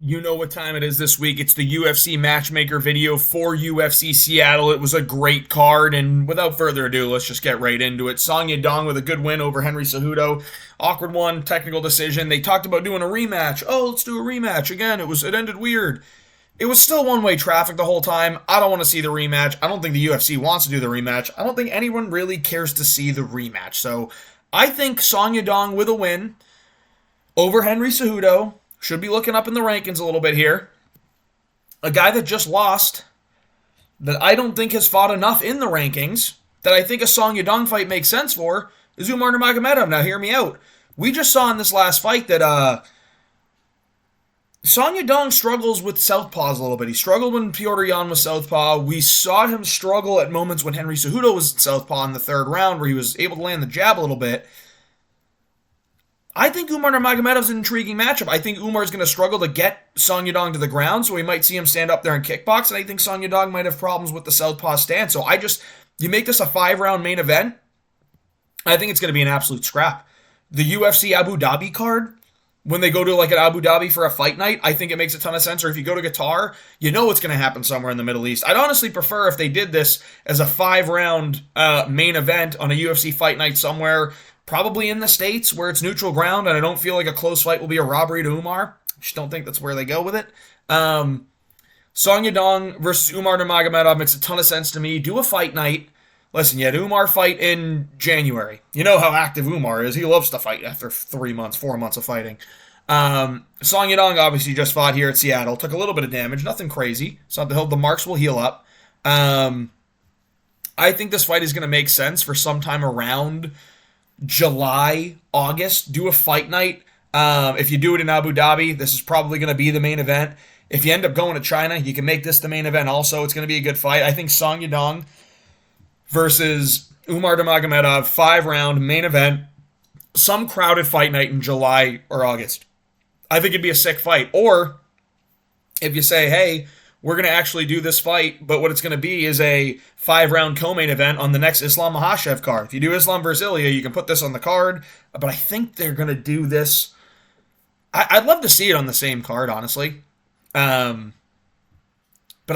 You know what time it is this week. It's the UFC Matchmaker video for UFC Seattle. It was a great card, and without further ado, let's just get right into it. Song Yadong with a good win over Henry Cejudo. Awkward one, technical decision. They talked about doing a rematch. Oh, let's do a rematch. Again, it ended weird. It was still one-way traffic the whole time. I don't want to see the rematch. I don't think the UFC wants to do the rematch. I don't think anyone really cares to see the rematch. So I think Song Yadong with a win over Henry Cejudo. Should be looking up in the rankings a little bit here. A guy that just lost, that I don't think has fought enough in the rankings, that I think a Song Yadong fight makes sense for, is Umar Nurmagomedov. Now hear me out. We just saw in this last fight that Song Yadong struggles with southpaws a little bit. He struggled when Petr Yan was southpaw. We saw him struggle at moments when Henry Cejudo was southpaw in the third round, where he was able to land the jab a little bit. I think Umar Nurmagomedov's an intriguing matchup. I think Umar is going to struggle to get Song Yadong to the ground, so we might see him stand up there and kickbox, and I think Song Yadong might have problems with the southpaw stance. So you make this a 5-round main event, I think it's going to be an absolute scrap. The UFC Abu Dhabi card, when they go to like an Abu Dhabi for a fight night, I think it makes a ton of sense. Or if you go to Qatar, you know it's going to happen somewhere in the Middle East. I'd honestly prefer if they did this as a 5-round main event on a UFC fight night somewhere, probably in the States where it's neutral ground, and I don't feel like a close fight will be a robbery to Umar. I just don't think that's where they go with it. Song Yadong versus Umar Nurmagomedov makes a ton of sense to me. Do a fight night. Listen, you had Umar fight in January. You know how active Umar is. He loves to fight after 3 months, 4 months of fighting. Song Yadong obviously just fought here at Seattle. Took a little bit of damage. Nothing crazy. So the marks will heal up. I think this fight is going to make sense for sometime around July, August. Do a fight night. If you do it in Abu Dhabi, this is probably going to be the main event. If you end up going to China, you can make this the main event also. It's going to be a good fight. I think Song Yadong versus Umar Nurmagomedov, 5-round main event, some crowded fight night in July or August. I think it'd be a sick fight. Or if you say, hey, we're going to actually do this fight, but what it's going to be is a 5-round co-main event on the next Islam Makhachev card. If you do Islam versus Ilya, you can put this on the card, but I think they're going to do this. I'd love to see it on the same card, honestly. But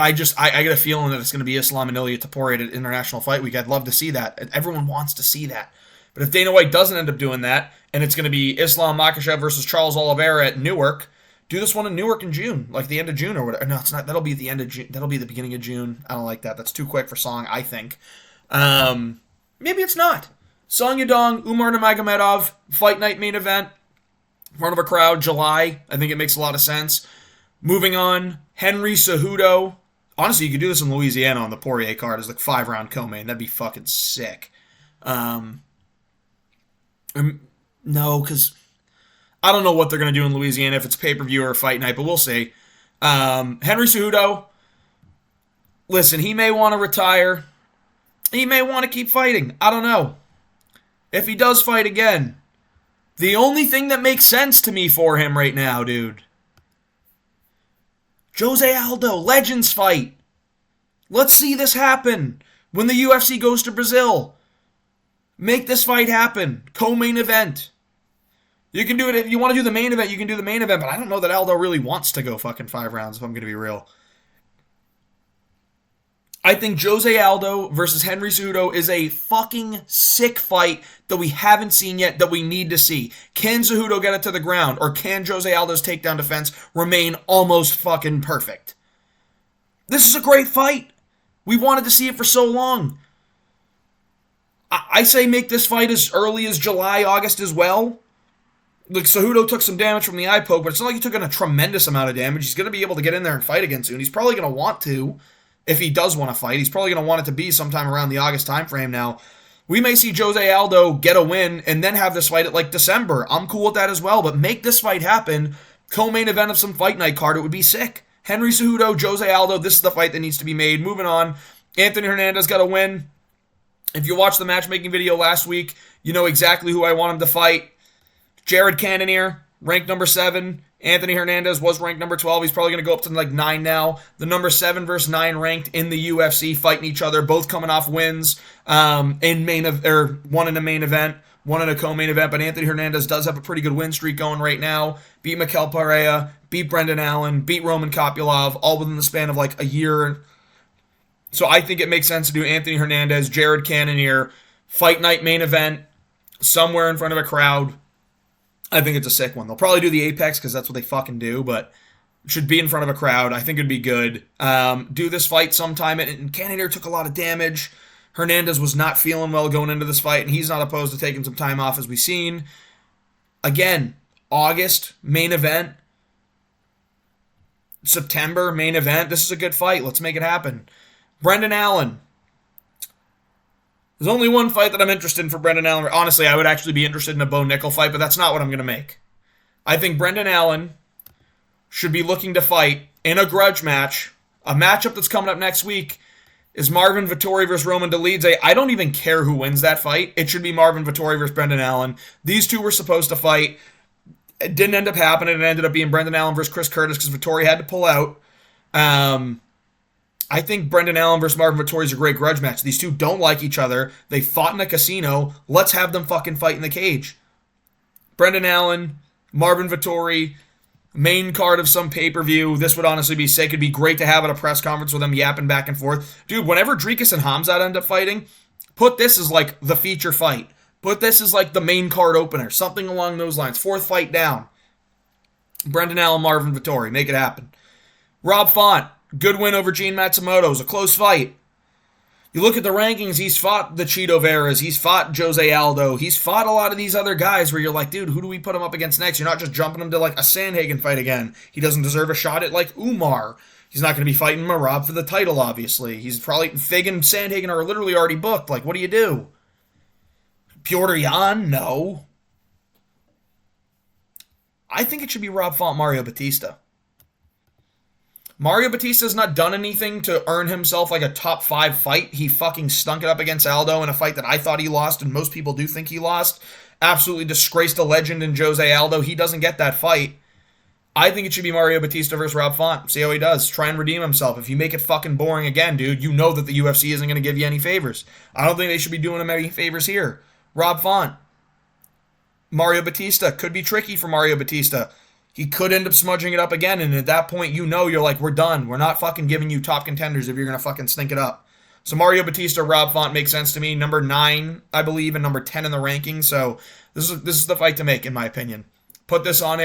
I get a feeling that it's going to be Islam and Ilya Topuria at International Fight Week. I'd love to see that. Everyone wants to see that. But if Dana White doesn't end up doing that, and it's going to be Islam Makhachev versus Charles Oliveira at Newark, do this one in Newark in June, like the end of June or whatever. No, it's not. That'll be the end of June. That'll be the beginning of June. I don't like that. That's too quick for Song, I think. Maybe it's not. Song Yadong, Umar Nurmagomedov, fight night main event, in front of a crowd, July. I think it makes a lot of sense. Moving on, Henry Cejudo. Honestly, you could do this in Louisiana on the Poirier card as like 5-round co-main. That'd be fucking sick. No, because I don't know what they're going to do in Louisiana, if it's pay-per-view or fight night, but we'll see. Henry Cejudo, listen, he may want to retire. He may want to keep fighting. I don't know. If he does fight again, the only thing that makes sense to me for him right now, dude, Jose Aldo, Legends fight. Let's see this happen when the UFC goes to Brazil. Make this fight happen. Co-main event. You can do it if you want to do the main event, you can do the main event, but I don't know that Aldo really wants to go fucking 5 rounds, if I'm going to be real. I think Jose Aldo versus Henry Cejudo is a fucking sick fight that we haven't seen yet, that we need to see. Can Cejudo get it to the ground, or can Jose Aldo's takedown defense remain almost fucking perfect? This is a great fight. We wanted to see it for so long. I say make this fight as early as July, August as well. Like, Cejudo took some damage from the eye poke, but it's not like he took a tremendous amount of damage. He's going to be able to get in there and fight again soon. He's probably going to want to, if he does want to fight. He's probably going to want it to be sometime around the August timeframe now. We may see Jose Aldo get a win and then have this fight at like December. I'm cool with that as well, but make this fight happen. Co-main event of some fight night card, it would be sick. Henry Cejudo, Jose Aldo, this is the fight that needs to be made. Moving on, Anthony Hernandez got a win. If you watched the matchmaking video last week, you know exactly who I want him to fight. Jared Cannonier, ranked number 7. Anthony Hernandez was ranked number 12. He's probably going to go up to like 9 now. The number 7 versus 9 ranked in the UFC fighting each other, both coming off wins one in a main event, one in a co-main event. But Anthony Hernandez does have a pretty good win streak going right now. Beat Mikel Pereira, beat Brendan Allen, beat Roman Kopylov, all within the span of like a year. So I think it makes sense to do Anthony Hernandez, Jared Cannonier, fight night main event, somewhere in front of a crowd. I think it's a sick one. They'll probably do the Apex because that's what they fucking do, but it should be in front of a crowd. I think it'd be good. Do this fight sometime, and Cannonier took a lot of damage. Hernandez was not feeling well going into this fight, and he's not opposed to taking some time off, as we've seen. Again, August, main event. September, main event. This is a good fight. Let's make it happen. Brendan Allen. There's only one fight that I'm interested in for Brendan Allen. Honestly, I would actually be interested in a Bo Nickel fight, but that's not what I'm going to make. I think Brendan Allen should be looking to fight in a grudge match. A matchup that's coming up next week is Marvin Vettori versus Roman Dolidze. I don't even care who wins that fight. It should be Marvin Vettori versus Brendan Allen. These two were supposed to fight. It didn't end up happening. It ended up being Brendan Allen versus Chris Curtis because Vettori had to pull out. I think Brendan Allen versus Marvin Vettori is a great grudge match. These two don't like each other. They fought in a casino. Let's have them fucking fight in the cage. Brendan Allen, Marvin Vettori, main card of some pay-per-view. This would honestly be sick. It'd be great to have at a press conference with them yapping back and forth. Dude, whenever Dricus and Hamzat end up fighting, put this as like the feature fight. Put this as like the main card opener. Something along those lines. Fourth fight down. Brendan Allen, Marvin Vettori. Make it happen. Rob Font. Good win over Gene Matsumoto. It was a close fight. You look at the rankings, he's fought the Cheeto Veras, he's fought Jose Aldo, he's fought a lot of these other guys where you're like, dude, who do we put him up against next? You're not just jumping him to like a Sandhagen fight again. He doesn't deserve a shot at like Umar. He's not going to be fighting Marab for the title, obviously. He's probably, Fig and Sandhagen are literally already booked. Like, what do you do? Piotr Jan? No. I think it should be Rob Font, Mario Batista. Mario Batista's not done anything to earn himself like a top 5 fight. He fucking stunk it up against Aldo in a fight that I thought he lost, and most people do think he lost. Absolutely disgraced a legend in Jose Aldo. He doesn't get that fight. I think it should be Mario Batista versus Rob Font. See how he does. Try and redeem himself. If you make it fucking boring again, dude, you know that the UFC isn't going to give you any favors. I don't think they should be doing him any favors here. Rob Font. Mario Batista. Could be tricky for Mario Batista. He could end up smudging it up again, and at that point, you know you're like, we're done. We're not fucking giving you top contenders if you're going to fucking stink it up. So Mario Batista, Rob Font makes sense to me. Number 9, I believe, and number 10 in the ranking. So this is the fight to make, in my opinion. Put this as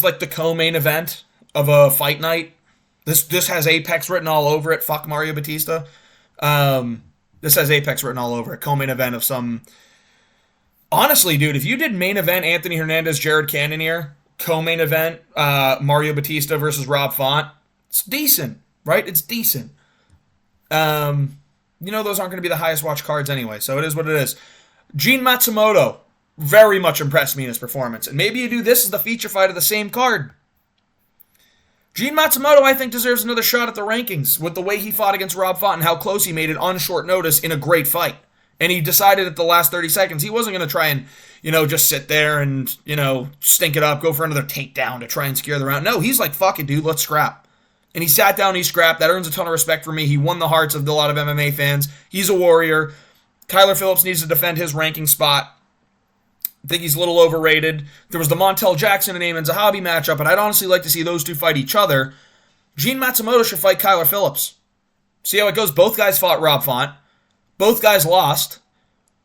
like the co-main event of a fight night. This has Apex written all over it. Fuck Mario Batista. This has Apex written all over it. Co-main event of some... Honestly, dude, if you did main event Anthony Hernandez, Jared Cannonier, co-main event Mario Batista versus Rob Font, it's decent, right? It's decent. Those aren't going to be the highest watch cards anyway, so it is what it is. Gene Matsumoto very much impressed me in his performance, and maybe you do this as the feature fight of the same card. Gene Matsumoto, I think, deserves another shot at the rankings with the way he fought against Rob Font and how close he made it on short notice in a great fight. And he decided at the last 30 seconds he wasn't going to try and, just sit there and, stink it up, go for another takedown to try and secure the round. No, he's like, fuck it, dude, let's scrap. And he sat down, he scrapped. That earns a ton of respect for me. He won the hearts of a lot of MMA fans. He's a warrior. Kyler Phillips needs to defend his ranking spot. I think he's a little overrated. There was the Montel Jackson and Ayman Zahabi matchup, but I'd honestly like to see those two fight each other. Gene Matsumoto should fight Kyler Phillips. See how it goes? Both guys fought Rob Font. Both guys lost.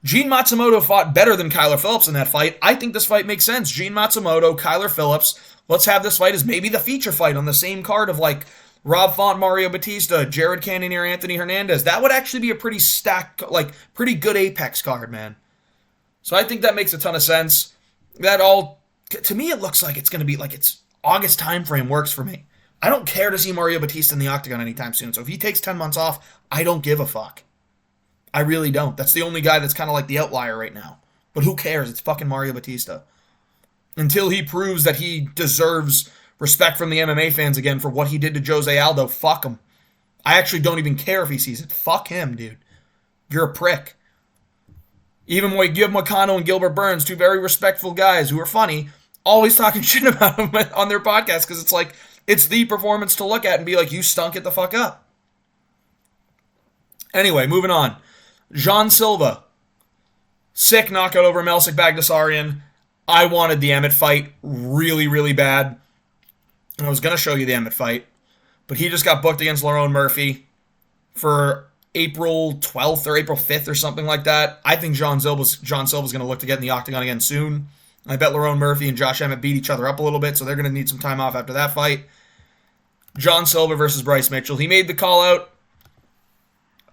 Gene Matsumoto fought better than Kyler Phillips in that fight. I think this fight makes sense. Gene Matsumoto, Kyler Phillips. Let's have this fight as maybe the feature fight on the same card of like Rob Font, Mario Batista, Jared Cannonier, Anthony Hernandez. That would actually be a pretty stacked, pretty good Apex card, man. So I think that makes a ton of sense. To me, it looks like it's going to be like it's August time frame works for me. I don't care to see Mario Batista in the octagon anytime soon. So if he takes 10 months off, I don't give a fuck. I really don't. That's the only guy that's kind of like the outlier right now. But who cares? It's fucking Mario Batista. Until he proves that he deserves respect from the MMA fans again for what he did to Jose Aldo, fuck him. I actually don't even care if he sees it. Fuck him, dude. You're a prick. Even when you have Moicano and Gilbert Burns, two very respectful guys who are funny, always talking shit about him on their podcast because it's like, it's the performance to look at and be like, you stunk it the fuck up. Anyway, moving on. Jean Silva. Sick knockout over Melsik Bagdasaryan. I wanted the Emmett fight really, really bad. And I was going to show you the Emmett fight. But he just got booked against Lerone Murphy for April 12th or April 5th or something like that. I think John Silva's going to look to get in the octagon again soon. I bet Lerone Murphy and Josh Emmett beat each other up a little bit, so they're going to need some time off after that fight. John Silva versus Bryce Mitchell. He made the call out.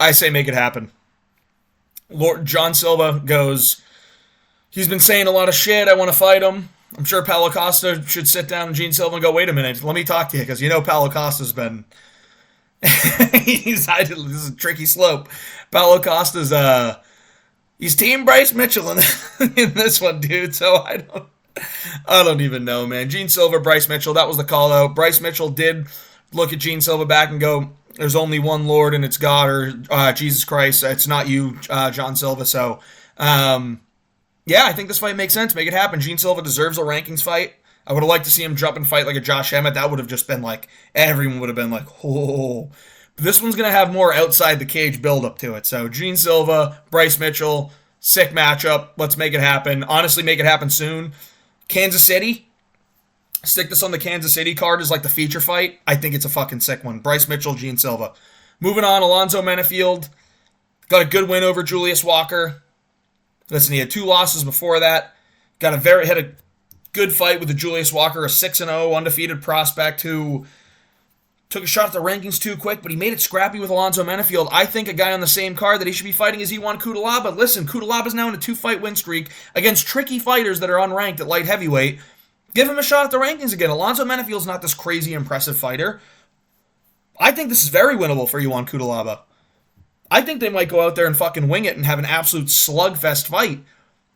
I say make it happen. John Silva goes, he's been saying a lot of shit. I want to fight him. I'm sure Paulo Costa should sit down with Gene Silva and go, wait a minute, let me talk to you, because you know Paulo Costa's been... this is a tricky slope. Paulo Costa's, he's team Bryce Mitchell in this one, dude, so I don't even know, man. Gene Silva, Bryce Mitchell, that was the call out. Bryce Mitchell did look at Gene Silva back and go, there's only one Lord and it's God, or Jesus Christ, it's not you, John Silva, so... yeah, I think this fight makes sense. Make it happen. Gene Silva deserves a rankings fight. I would have liked to see him jump and fight like a Josh Emmett. That would have just been like, everyone would have been like, oh. But this one's going to have more outside the cage build-up to it. So Gene Silva, Bryce Mitchell, sick matchup. Let's make it happen. Honestly, make it happen soon. Kansas City. Stick this on the Kansas City card as like the feature fight. I think it's a fucking sick one. Bryce Mitchell, Gene Silva. Moving on, Alonzo Menafield. Got a good win over Julius Walker. Listen, he had 2 losses before that. Had a good fight with the Julius Walker, a 6-0 undefeated prospect who took a shot at the rankings too quick, but he made it scrappy with Alonzo Menafield. I think a guy on the same card that he should be fighting is Iwan Cutelaba. Listen, Cutelaba's now in a 2-fight win streak against tricky fighters that are unranked at light heavyweight. Give him a shot at the rankings again. Alonzo Menafield's not this crazy impressive fighter. I think this is very winnable for Iwan Cutelaba. I think they might go out there and fucking wing it and have an absolute slugfest fight.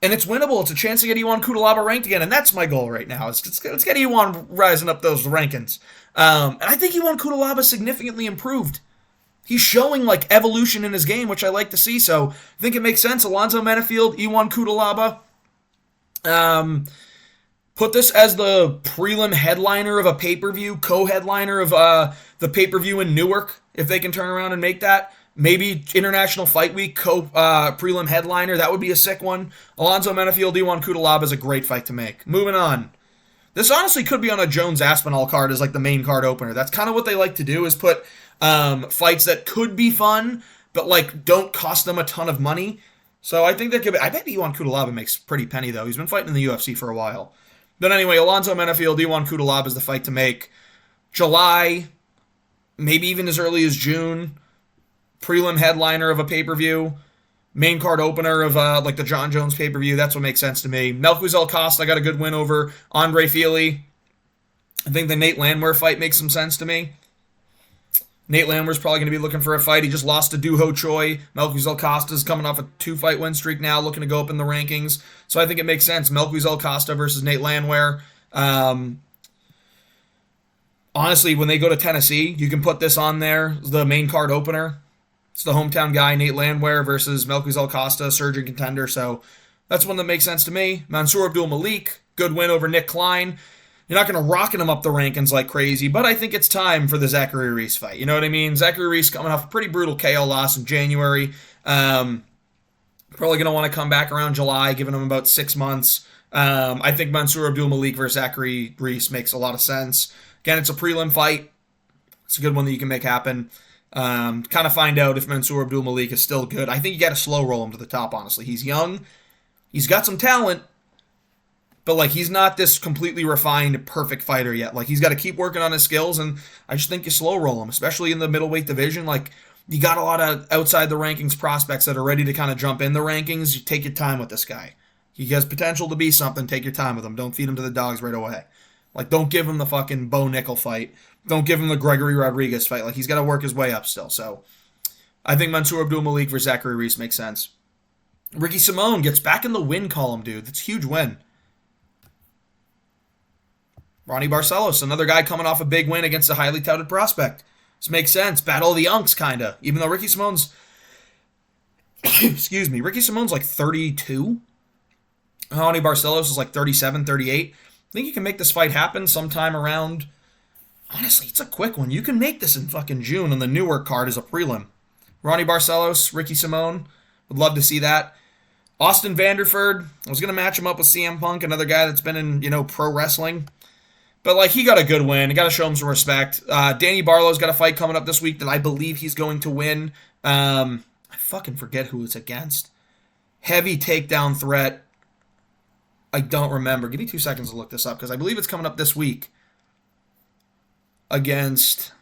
And it's winnable. It's a chance to get Iwan Cutelaba ranked again. And that's my goal right now. Let's get Iwan rising up those rankings. And I think Iwan Cutelaba significantly improved. He's showing like evolution in his game, which I like to see. So I think it makes sense. Alonzo Menafield, Iwan Cutelaba. Put this as the prelim headliner of a pay-per-view, co-headliner of the pay-per-view in Newark, if they can turn around and make that. Maybe International Fight Week prelim headliner. That would be a sick one. Alonzo Menafield, Iwan Cutelaba is a great fight to make. Moving on. This honestly could be on a Jones-Aspinall card as like the main card opener. That's kind of what they like to do, is put fights that could be fun, but like don't cost them a ton of money. So I think that could be... I bet Iwan Cutelaba makes pretty penny, though. He's been fighting in the UFC for a while. But anyway, Alonzo Menafield, Iwan Cutelaba is the fight to make. July, maybe even as early as June... prelim headliner of a pay-per-view, main card opener of like the John Jones pay-per-view. That's what makes sense to me. Melquizael Costa got a good win over Andre Fili. I think the Nate Landwehr fight makes some sense to me. Nate Landwehr's probably going to be looking for a fight. He just lost to Doo Ho Choi. Melquizael Costa's coming off a 2-fight win streak now, looking to go up in the rankings. So I think it makes sense. Melquizael Costa versus Nate Landwehr. Honestly, when they go to Tennessee, you can put this on there, the main card opener. It's the hometown guy, Nate Landwehr, versus Melquizael Costa, surging contender. So that's one that makes sense to me. Mansour Abdul Malik, good win over Nick Klein. You're not going to rocket him up the rankings like crazy, but I think it's time for the Zachary Reese fight. You know what I mean? Zachary Reese coming off a pretty brutal KO loss in January. Probably going to want to come back around July, giving him about 6 months. I think Mansour Abdul Malik versus Zachary Reese makes a lot of sense. Again, it's a prelim fight. It's a good one that you can make happen. Kind of find out if Mansour Abdul Malik is still good. I think you got to slow roll him to the top, honestly. He's young. He's got some talent. But, like, he's not this completely refined, perfect fighter yet. Like, he's got to keep working on his skills, and I just think you slow roll him, especially in the middleweight division. Like, you got a lot of outside the rankings prospects that are ready to kind of jump in the rankings. You take your time with this guy. He has potential to be something. Take your time with him. Don't feed him to the dogs right away. Like, don't give him the fucking Bo Nickel fight. Don't give him the Gregory Rodriguez fight. Like, he's got to work his way up still. So, I think Mansour Abdul Malik versus Zachary Reese makes sense. Ricky Simone gets back in the win column, dude. That's a huge win. Ronnie Barcelos, another guy coming off a big win against a highly touted prospect. This makes sense. Battle of the Unks, kind of. Even though Ricky Simone's... excuse me. Ricky Simone's like 32. Ronnie Barcelos is like 37, 38. I think you can make this fight happen sometime around... Honestly, it's a quick one. You can make this in fucking June on the Newark card as a prelim. Ronnie Barcelos, Ricky Simone. Would love to see that. Austin Vanderford, I was going to match him up with CM Punk, another guy that's been in, pro wrestling. But, like, he got a good win. You got to show him some respect. Danny Barlow's got a fight coming up this week that I believe he's going to win. I fucking forget who it's against. Heavy takedown threat. I don't remember. Give me 2 seconds to look this up because I believe it's coming up this week against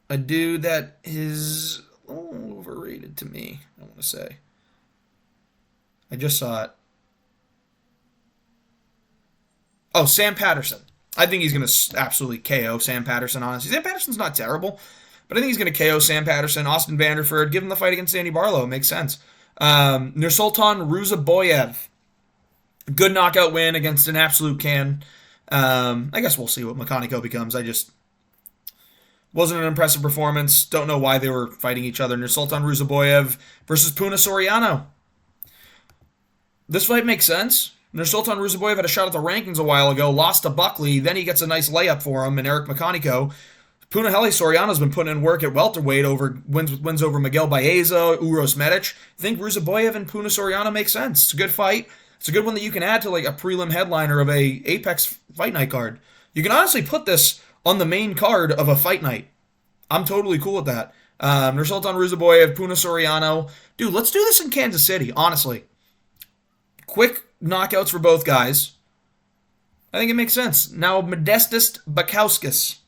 a dude that is overrated to me, I want to say. I just saw it. Oh, Sam Patterson. I think he's going to absolutely KO Sam Patterson, honestly. Sam Patterson's not terrible, but I think he's going to KO Sam Patterson. Austin Vanderford, give him the fight against Danny Barlow. It makes sense. Nursultan Ruzaboyev. Good knockout win against an absolute can. I guess we'll see what Mechanico becomes. I just wasn't an impressive performance. Don't know why they were fighting each other. Nursultan Ruzaboyev versus Puna Soriano. This fight makes sense. Nursultan Ruzaboyev had a shot at the rankings a while ago, lost to Buckley, then he gets a nice layup for him and Eric Mechanico. Punahele Soriano's been putting in work at welterweight, wins over Miguel Baeza, Uros Medic. I think Ruzaboyev and Puna Soriano make sense. It's a good fight. It's a good one that you can add to like a prelim headliner of a Apex Fight Night card. You can honestly put this on the main card of a fight night. I'm totally cool with that. Nursultan Ruzaboyev, Puna Soriano. Dude, let's do this in Kansas City, honestly. Quick knockouts for both guys. I think it makes sense. Now, Modestas Bukauskas.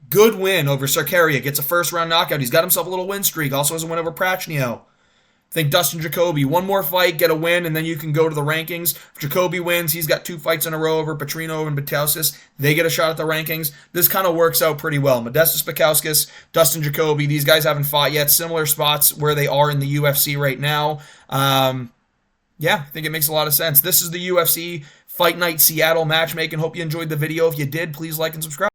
Good win over Sarkaria. Gets a first-round knockout. He's got himself a little win streak. Also has a win over Prachnio. I think Dustin Jacoby. One more fight, get a win, and then you can go to the rankings. If Jacoby wins, he's got 2 fights in a row over Petrino and Bukauskas. They get a shot at the rankings. This kind of works out pretty well. Modestas Bukauskas, Dustin Jacoby. These guys haven't fought yet. Similar spots where they are in the UFC right now. Yeah, I think it makes a lot of sense. This is the UFC Fight Night Seattle matchmaking. Hope you enjoyed the video. If you did, please like and subscribe.